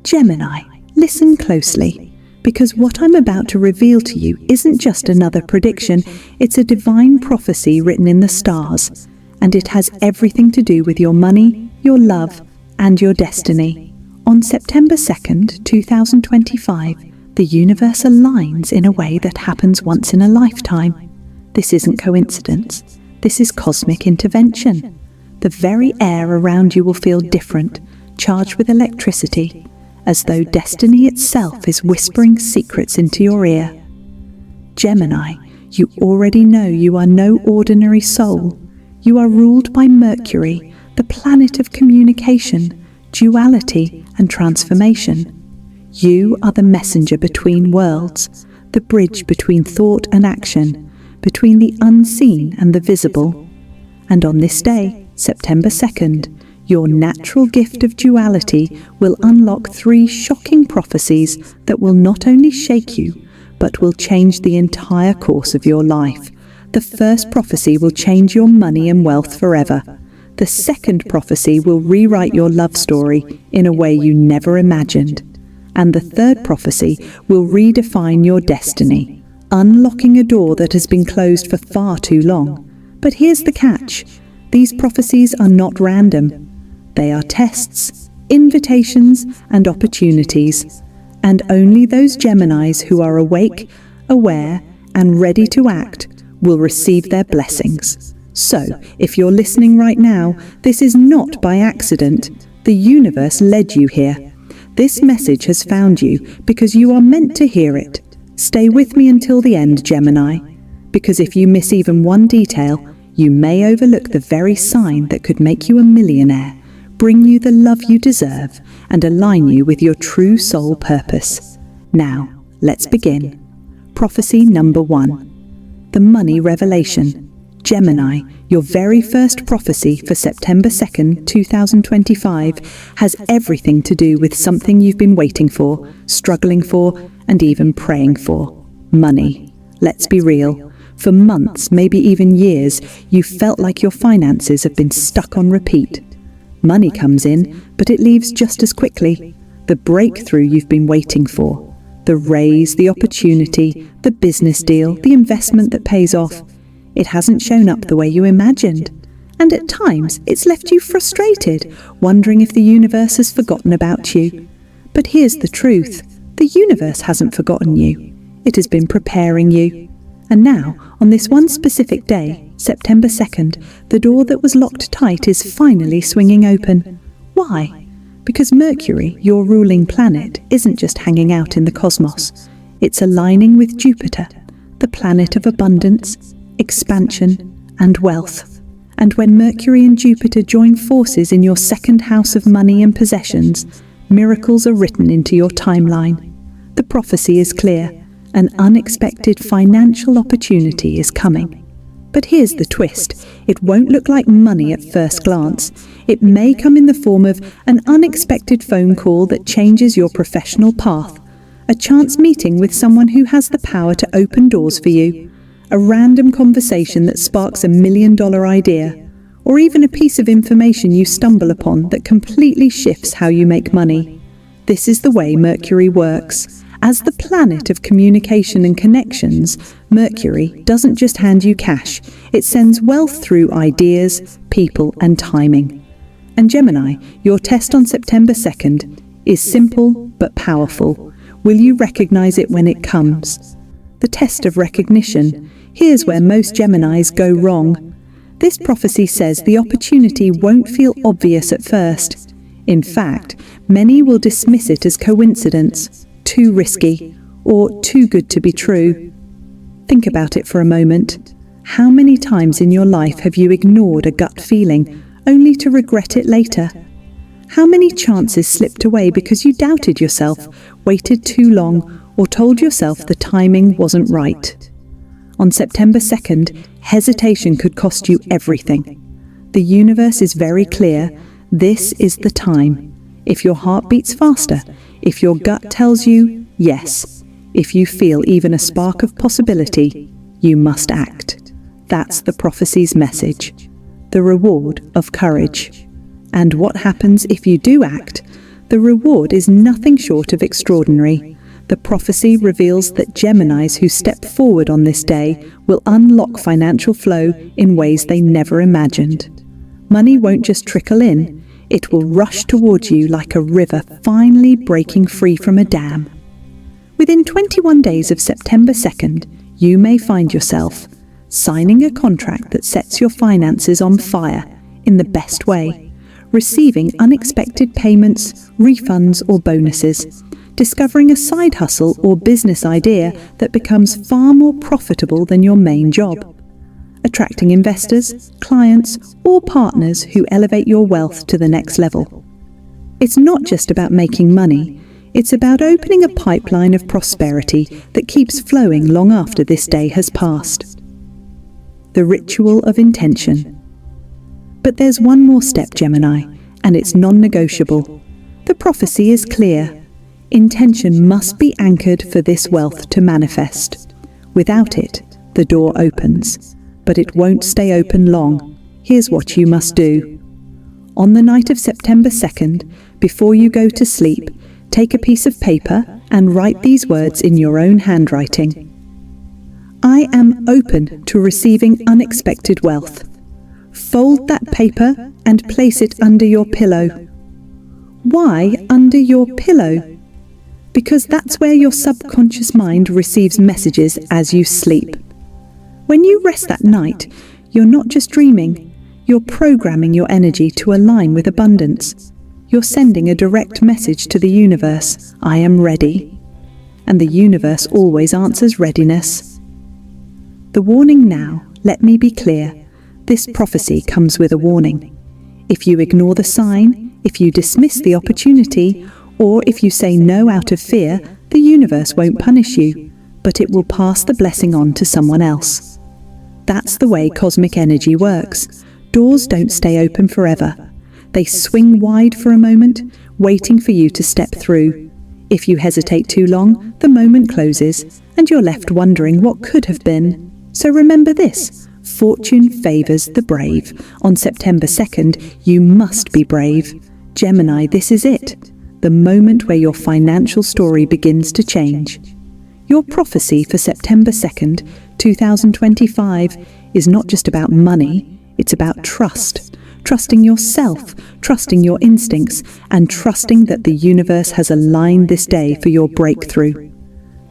Gemini, listen closely, because what I'm about to reveal to you isn't just another prediction, it's a divine prophecy written in the stars, and it has everything to do with your money, your love, and your destiny. On September 2nd, 2025, the universe aligns in a way that happens once in a lifetime. This isn't coincidence. This is cosmic intervention. The very air around you will feel different, charged with electricity, as though destiny itself is whispering secrets into your ear. Gemini, you already know you are no ordinary soul. You are ruled by Mercury, the planet of communication, duality, and transformation. You are the messenger between worlds, the bridge between thought and action, between the unseen and the visible. And on this day, September 2nd, your natural gift of duality will unlock 3 shocking prophecies that will not only shake you, but will change the entire course of your life. The first prophecy will change your money and wealth forever. The second prophecy will rewrite your love story in a way you never imagined. And the third prophecy will redefine your destiny, unlocking a door that has been closed for far too long. But here's the catch. These prophecies are not random. They are tests, invitations, and opportunities. And only those Geminis who are awake, aware, and ready to act will receive their blessings. So, if you're listening right now, this is not by accident. The universe led you here. This message has found you because you are meant to hear it. Stay with me until the end, Gemini, because if you miss even one detail, you may overlook the very sign that could make you a millionaire, bring you the love you deserve, and align you with your true soul purpose. Now, let's begin. Prophecy number 1. The Money Revelation. Gemini, your very first prophecy for September 2nd, 2025 has everything to do with something you've been waiting for, struggling for, and even praying for. Money. Let's be real. For months, maybe even years, you felt like your finances have been stuck on repeat. Money comes in, but it leaves just as quickly. The breakthrough you've been waiting for. The raise, the opportunity, the business deal, the investment that pays off. It hasn't shown up the way you imagined. And at times, it's left you frustrated, wondering if the universe has forgotten about you. But here's the truth. The universe hasn't forgotten you. It has been preparing you. And now, on this one specific day, September 2nd, the door that was locked tight is finally swinging open. Why? Because Mercury, your ruling planet, isn't just hanging out in the cosmos. It's aligning with Jupiter, the planet of abundance, expansion, and wealth. And when Mercury and Jupiter join forces in your second house of money and possessions, miracles are written into your timeline. The prophecy is clear. An unexpected financial opportunity is coming. But here's the twist. It won't look like money at first glance. It may come in the form of an unexpected phone call that changes your professional path, a chance meeting with someone who has the power to open doors for you, a random conversation that sparks $1 million idea, or even a piece of information you stumble upon that completely shifts how you make money. This is the way Mercury works. As the planet of communication and connections, Mercury doesn't just hand you cash, it sends wealth through ideas, people, and timing. And Gemini, your test on September 2nd is simple but powerful. Will you recognize it when it comes? The test of recognition. Here's where most Geminis go wrong. This prophecy says the opportunity won't feel obvious at first. In fact, many will dismiss it as coincidence, too risky, or too good to be true. Think about it for a moment. How many times in your life have you ignored a gut feeling, only to regret it later? How many chances slipped away because you doubted yourself, waited too long, or told yourself the timing wasn't right? On September 2nd, hesitation could cost you everything. The universe is very clear. This is the time. If your heart beats faster, if your gut tells you yes, if you feel even a spark of possibility, you must act. That's the prophecy's message. The reward of courage. And what happens if you do act? The reward is nothing short of extraordinary. The prophecy reveals that Geminis who step forward on this day will unlock financial flow in ways they never imagined. Money won't just trickle in, it will rush towards you like a river finally breaking free from a dam. Within 21 days of September 2nd, you may find yourself signing a contract that sets your finances on fire in the best way, receiving unexpected payments, refunds or bonuses, discovering a side hustle or business idea that becomes far more profitable than your main job, attracting investors, clients, or partners who elevate your wealth to the next level. It's not just about making money, it's about opening a pipeline of prosperity that keeps flowing long after this day has passed. The ritual of intention. But there's one more step, Gemini, and it's non-negotiable. The prophecy is clear. Intention must be anchored for this wealth to manifest. Without it, the door opens, but it won't stay open long. Here's what you must do. On the night of September 2nd, before you go to sleep, take a piece of paper and write these words in your own handwriting. I am open to receiving unexpected wealth. Fold that paper and place it under your pillow. Why under your pillow? Because that's where your subconscious mind receives messages as you sleep. When you rest that night, you're not just dreaming, you're programming your energy to align with abundance. You're sending a direct message to the universe, I am ready. And the universe always answers readiness. The warning now, let me be clear, this prophecy comes with a warning. If you ignore the sign, if you dismiss the opportunity, or if you say no out of fear, the universe won't punish you, but it will pass the blessing on to someone else. That's the way cosmic energy works. Doors don't stay open forever. They swing wide for a moment, waiting for you to step through. If you hesitate too long, the moment closes, and you're left wondering what could have been. So remember this, fortune favors the brave. On September 2nd, you must be brave. Gemini, this is it. The moment where your financial story begins to change. Your prophecy for September 2nd, 2025 is not just about money, it's about trust. Trusting yourself, trusting your instincts, and trusting that the universe has aligned this day for your breakthrough.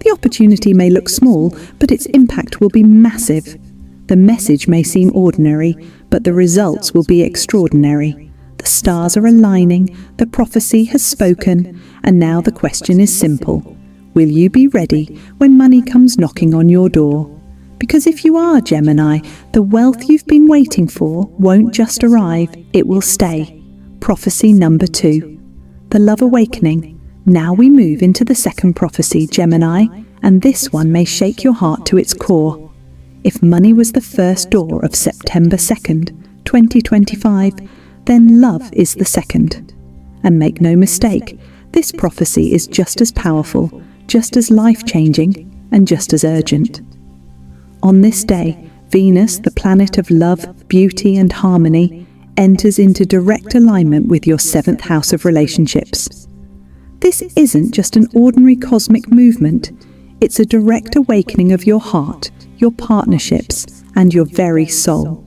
The opportunity may look small, but its impact will be massive. The message may seem ordinary, but the results will be extraordinary. The stars are aligning, the prophecy has spoken, and now the question is simple. Will you be ready when money comes knocking on your door? Because if you are, Gemini, the wealth you've been waiting for won't just arrive, it will stay. Prophecy number 2. The love awakening. Now we move into the second prophecy, Gemini, and this one may shake your heart to its core. If money was the first door of September 2nd, 2025, then love is the second. And make no mistake, this prophecy is just as powerful, just as life-changing, and just as urgent. On this day, Venus, the planet of love, beauty, and harmony, enters into direct alignment with your 7th house of relationships. This isn't just an ordinary cosmic movement, it's a direct awakening of your heart, your partnerships, and your very soul.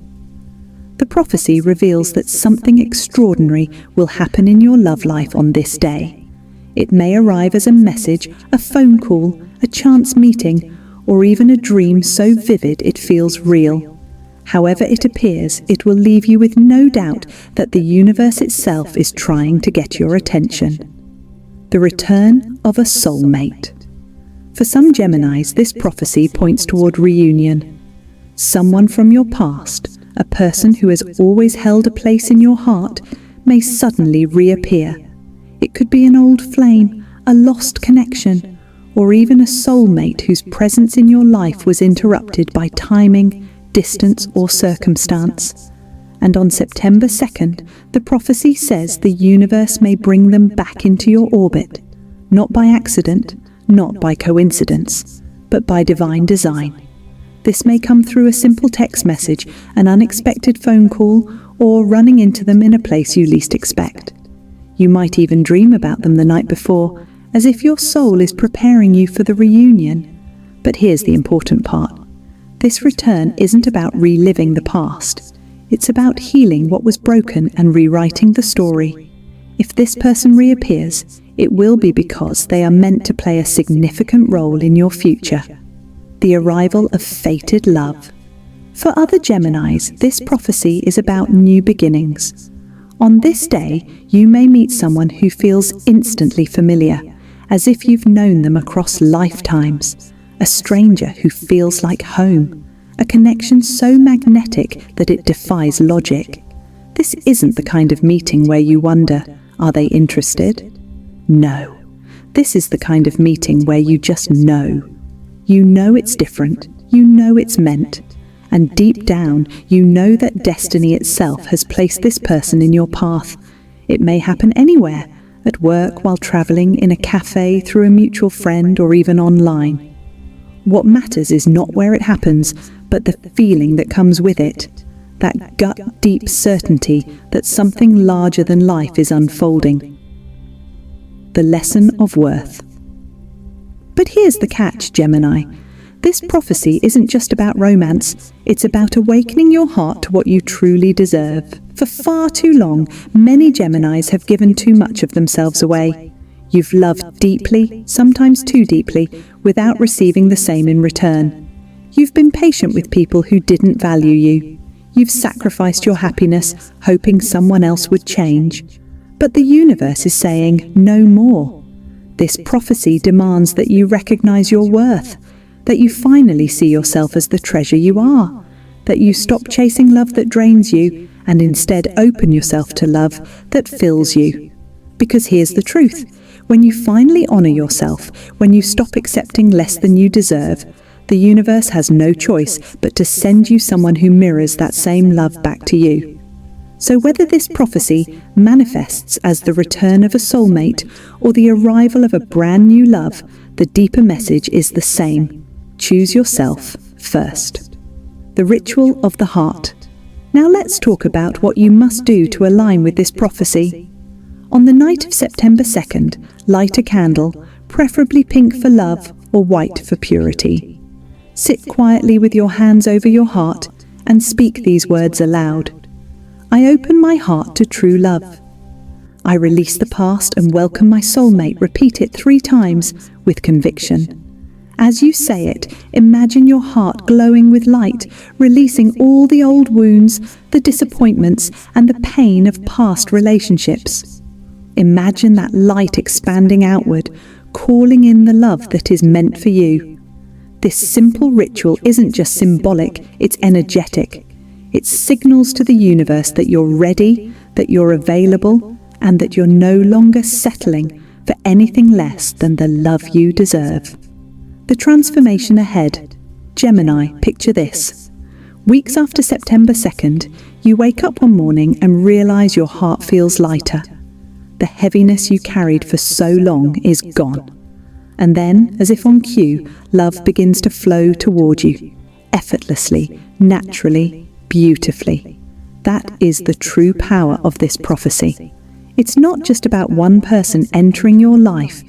The prophecy reveals that something extraordinary will happen in your love life on this day. It may arrive as a message, a phone call, a chance meeting, or even a dream so vivid it feels real. However it appears, it will leave you with no doubt that the universe itself is trying to get your attention. The return of a soulmate. For some Geminis, this prophecy points toward reunion. Someone from your past, a person who has always held a place in your heart, may suddenly reappear. It could be an old flame, a lost connection, or even a soulmate whose presence in your life was interrupted by timing, distance, or circumstance. And on September 2nd, the prophecy says the universe may bring them back into your orbit, not by accident, not by coincidence, but by divine design. This may come through a simple text message, an unexpected phone call, or running into them in a place you least expect. You might even dream about them the night before, as if your soul is preparing you for the reunion. But here's the important part. This return isn't about reliving the past. It's about healing what was broken and rewriting the story. If this person reappears, it will be because they are meant to play a significant role in your future. The arrival of fated love. For other Geminis, this prophecy is about new beginnings. On this day, you may meet someone who feels instantly familiar, as if you've known them across lifetimes. A stranger who feels like home. A connection so magnetic that it defies logic. This isn't the kind of meeting where you wonder, are they interested? No. This is the kind of meeting where you just know. You know it's different. You know it's meant. And deep down, you know that destiny itself has placed this person in your path. It may happen anywhere, at work, while traveling, in a cafe, through a mutual friend, or even online. What matters is not where it happens, but the feeling that comes with it. That gut-deep certainty that something larger than life is unfolding. The lesson of worth. But here's the catch, Gemini. This prophecy isn't just about romance, it's about awakening your heart to what you truly deserve. For far too long, many Geminis have given too much of themselves away. You've loved deeply, sometimes too deeply, without receiving the same in return. You've been patient with people who didn't value you. You've sacrificed your happiness, hoping someone else would change. But the universe is saying no more. This prophecy demands that you recognize your worth, that you finally see yourself as the treasure you are, that you stop chasing love that drains you and instead open yourself to love that fills you. Because here's the truth. When you finally honor yourself, when you stop accepting less than you deserve, the universe has no choice but to send you someone who mirrors that same love back to you. So whether this prophecy manifests as the return of a soulmate or the arrival of a brand new love, the deeper message is the same. Choose yourself first. The ritual of the heart. Now let's talk about what you must do to align with this prophecy. On the night of September 2nd, light a candle, preferably pink for love or white for purity. Sit quietly with your hands over your heart and speak these words aloud. I open my heart to true love. I release the past and welcome my soulmate. Repeat it 3 times with conviction. As you say it, imagine your heart glowing with light, releasing all the old wounds, the disappointments, and the pain of past relationships. Imagine that light expanding outward, calling in the love that is meant for you. This simple ritual isn't just symbolic, it's energetic. It signals to the universe that you're ready, that you're available, and that you're no longer settling for anything less than the love you deserve. The transformation ahead. Gemini, picture this. Weeks after September 2nd, you wake up one morning and realize your heart feels lighter. The heaviness you carried for so long is gone. And then, as if on cue, love begins to flow toward you, effortlessly, naturally, beautifully. That is the true power of this prophecy. It's not just about one person entering your life.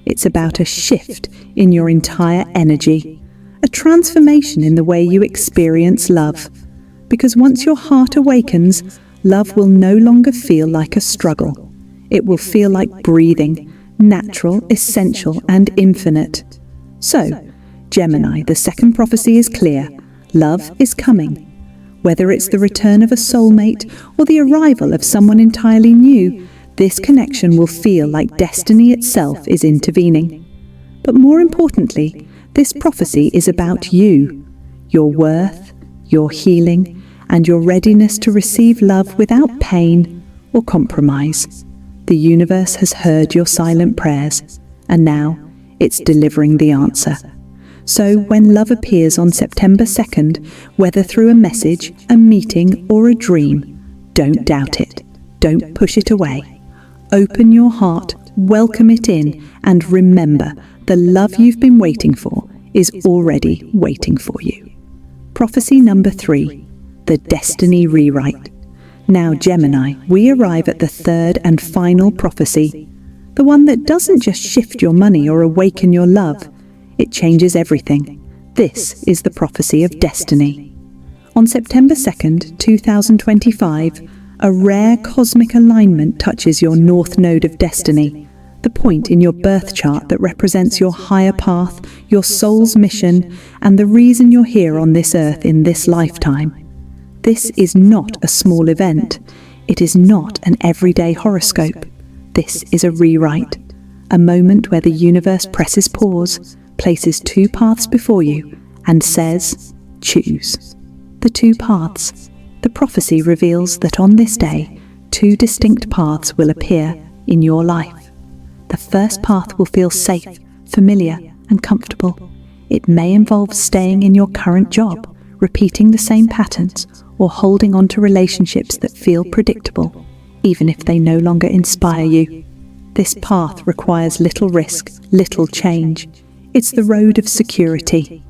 It's about a shift in your entire energy, a transformation in the way you experience love. Because once your heart awakens, love will no longer feel like a struggle. It will feel like breathing, natural, essential, and infinite. So, Gemini, the second prophecy is clear. Love is coming. Whether it's the return of a soulmate or the arrival of someone entirely new, this connection will feel like destiny itself is intervening. But more importantly, this prophecy is about you, your worth, your healing, and your readiness to receive love without pain or compromise. The universe has heard your silent prayers, and now it's delivering the answer. So when love appears on September 2nd, whether through a message, a meeting, or a dream, don't doubt it. Don't push it away. Open your heart, welcome it in, and remember, the love you've been waiting for is already waiting for you. Prophecy number 3, the destiny rewrite. Now, Gemini, we arrive at the third and final prophecy, the one that doesn't just shift your money or awaken your love, it changes everything. This is the prophecy of destiny. On September 2nd, 2025, a rare cosmic alignment touches your north node of destiny, the point in your birth chart that represents your higher path, your soul's mission, and the reason you're here on this earth in this lifetime. This is not a small event. It is not an everyday horoscope. This is a rewrite, a moment where the universe presses pause, places two paths before you, and says, choose. The two paths. The prophecy reveals that on this day, two distinct paths will appear in your life. The first path will feel safe, familiar, and comfortable. It may involve staying in your current job, repeating the same patterns, or holding on to relationships that feel predictable, even if they no longer inspire you. This path requires little risk, little change. It's the road of security.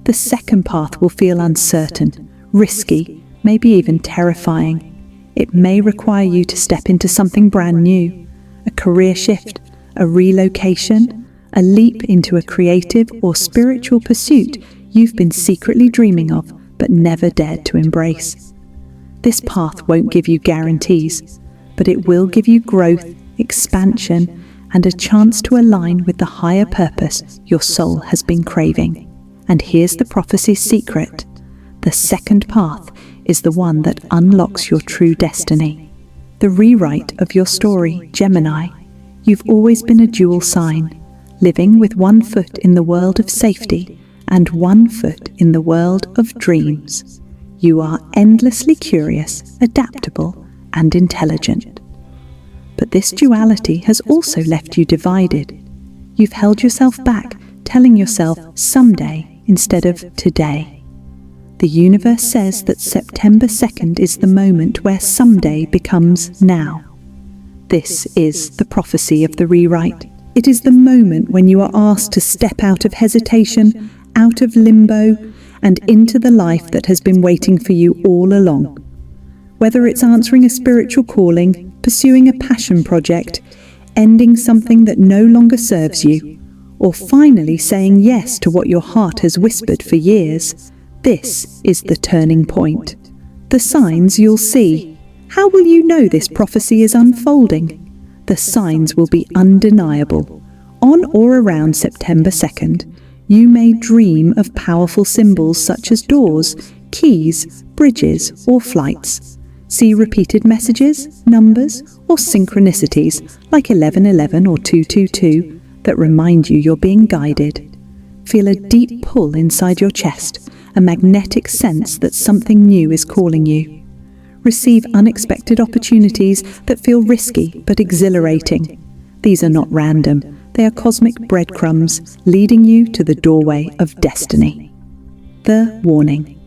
The second path will feel uncertain, risky, maybe even terrifying. It may require you to step into something brand new, a career shift, a relocation, a leap into a creative or spiritual pursuit you've been secretly dreaming of but never dared to embrace. This path won't give you guarantees, but it will give you growth, expansion, and a chance to align with the higher purpose your soul has been craving. And here's the prophecy's secret. The second path is the one that unlocks your true destiny. The rewrite of your story, Gemini. You've always been a dual sign, living with one foot in the world of safety and one foot in the world of dreams. You are endlessly curious, adaptable, and intelligent. But this duality has also left you divided. You've held yourself back, telling yourself someday instead of today. The universe says that September 2nd is the moment where someday becomes now. This is the prophecy of the rewrite. It is the moment when you are asked to step out of hesitation, out of limbo, and into the life that has been waiting for you all along. Whether it's answering a spiritual calling, pursuing a passion project, ending something that no longer serves you, or finally saying yes to what your heart has whispered for years, this is the turning point. The signs you'll see. How will you know this prophecy is unfolding? The signs will be undeniable. On or around September 2nd, you may dream of powerful symbols such as doors, keys, bridges, or flights. See repeated messages, numbers, or synchronicities like 1111 or 222 that remind you you're being guided. Feel a deep pull inside your chest, a magnetic sense that something new is calling you. Receive unexpected opportunities that feel risky but exhilarating. These are not random. They are cosmic breadcrumbs leading you to the doorway of destiny. The warning.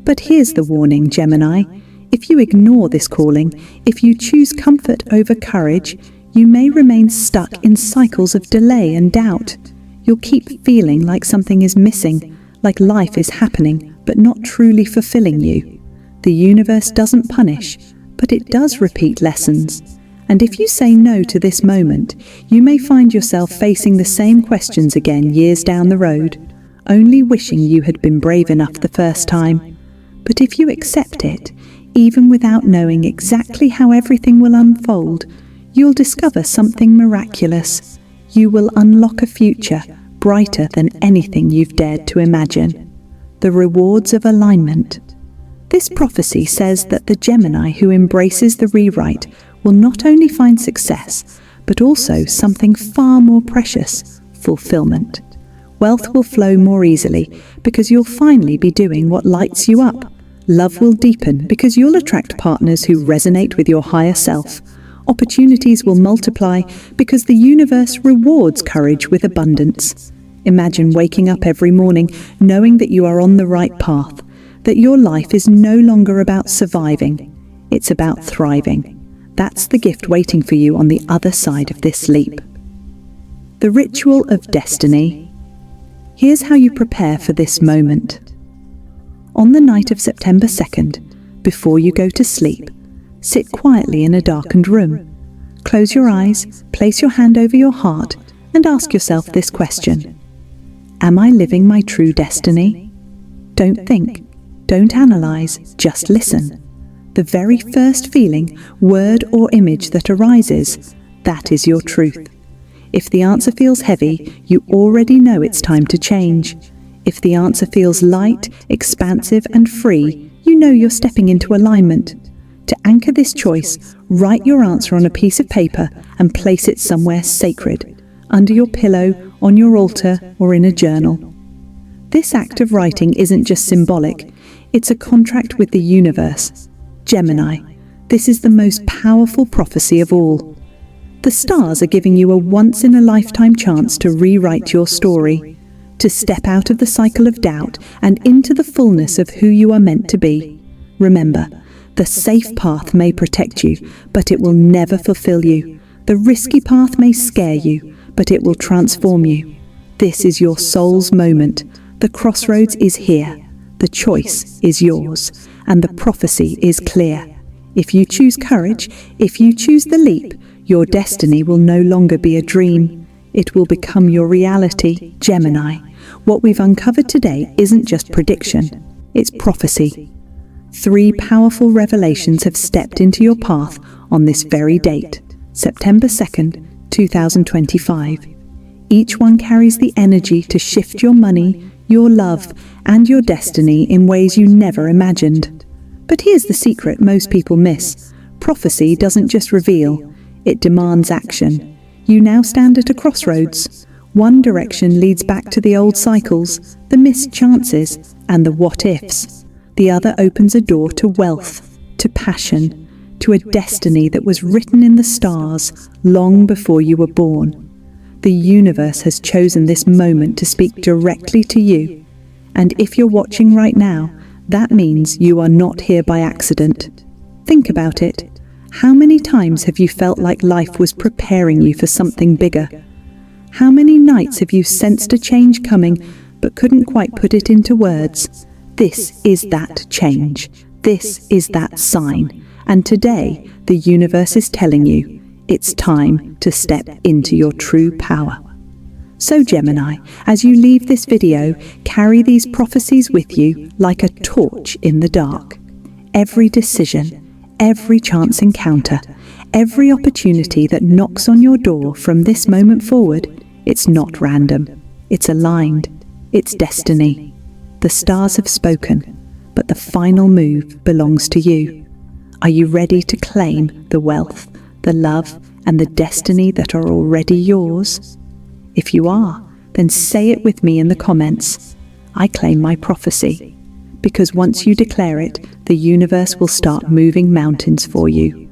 But here's the warning, Gemini. If you ignore this calling, if you choose comfort over courage, you may remain stuck in cycles of delay and doubt. You'll keep feeling like something is missing, like life is happening but not truly fulfilling you. The universe doesn't punish, but it does repeat lessons. And if you say no to this moment, you may find yourself facing the same questions again years down the road, only wishing you had been brave enough the first time. But if you accept it, even without knowing exactly how everything will unfold, you'll discover something miraculous. You will unlock a future brighter than anything you've dared to imagine. The rewards of alignment. This prophecy says that the Gemini who embraces the rewrite will not only find success, but also something far more precious, fulfillment. Wealth will flow more easily because you'll finally be doing what lights you up. Love will deepen because you'll attract partners who resonate with your higher self. Opportunities will multiply because the universe rewards courage with abundance. Imagine waking up every morning knowing that you are on the right path, that your life is no longer about surviving, it's about thriving. That's the gift waiting for you on the other side of this leap. The ritual of destiny. Here's how you prepare for this moment. On the night of September 2nd, before you go to sleep, Sit quietly in a darkened room. Close your eyes, place your hand over your heart, and ask yourself this question. Am I living my true destiny? Don't think, don't analyze, just listen. The very first feeling, word or image that arises, that is your truth. If the answer feels heavy, you already know it's time to change. If the answer feels light, expansive, and free, you know you're stepping into alignment. To anchor this choice, write your answer on a piece of paper and place it somewhere sacred, under your pillow, on your altar, or in a journal. This act of writing isn't just symbolic, it's a contract with the universe. Gemini, this is the most powerful prophecy of all. The stars are giving you a once-in-a-lifetime chance to rewrite your story, to step out of the cycle of doubt and into the fullness of who you are meant to be. Remember, the safe path may protect you, but it will never fulfill you. The risky path may scare you, but it will transform you. This is your soul's moment. The crossroads is here. The choice is yours, and the prophecy is clear. If you choose courage, if you choose the leap, your destiny will no longer be a dream. It will become your reality, Gemini. What we've uncovered today isn't just prediction, it's prophecy. 3 powerful revelations have stepped into your path on this very date, September 2nd, 2025. Each one carries the energy to shift your money, your love, and your destiny in ways you never imagined. But here's the secret most people miss. Prophecy doesn't just reveal, it demands action. You now stand at a crossroads. One direction leads back to the old cycles, the missed chances, and the what-ifs. The other opens a door to wealth, to passion, to a destiny that was written in the stars long before you were born. The universe has chosen this moment to speak directly to you. And if you're watching right now, that means you are not here by accident. Think about it. How many times have you felt like life was preparing you for something bigger? How many nights have you sensed a change coming but couldn't quite put it into words? This is that change. This is that sign. And today, the universe is telling you, it's time to step into your true power. So Gemini, as you leave this video, carry these prophecies with you like a torch in the dark. Every decision, every chance encounter, every opportunity that knocks on your door from this moment forward, it's not random. It's aligned. It's destiny. The stars have spoken, but the final move belongs to you. Are you ready to claim the wealth, the love, and the destiny that are already yours? If you are, then say it with me in the comments. I claim my prophecy, because once you declare it, the universe will start moving mountains for you.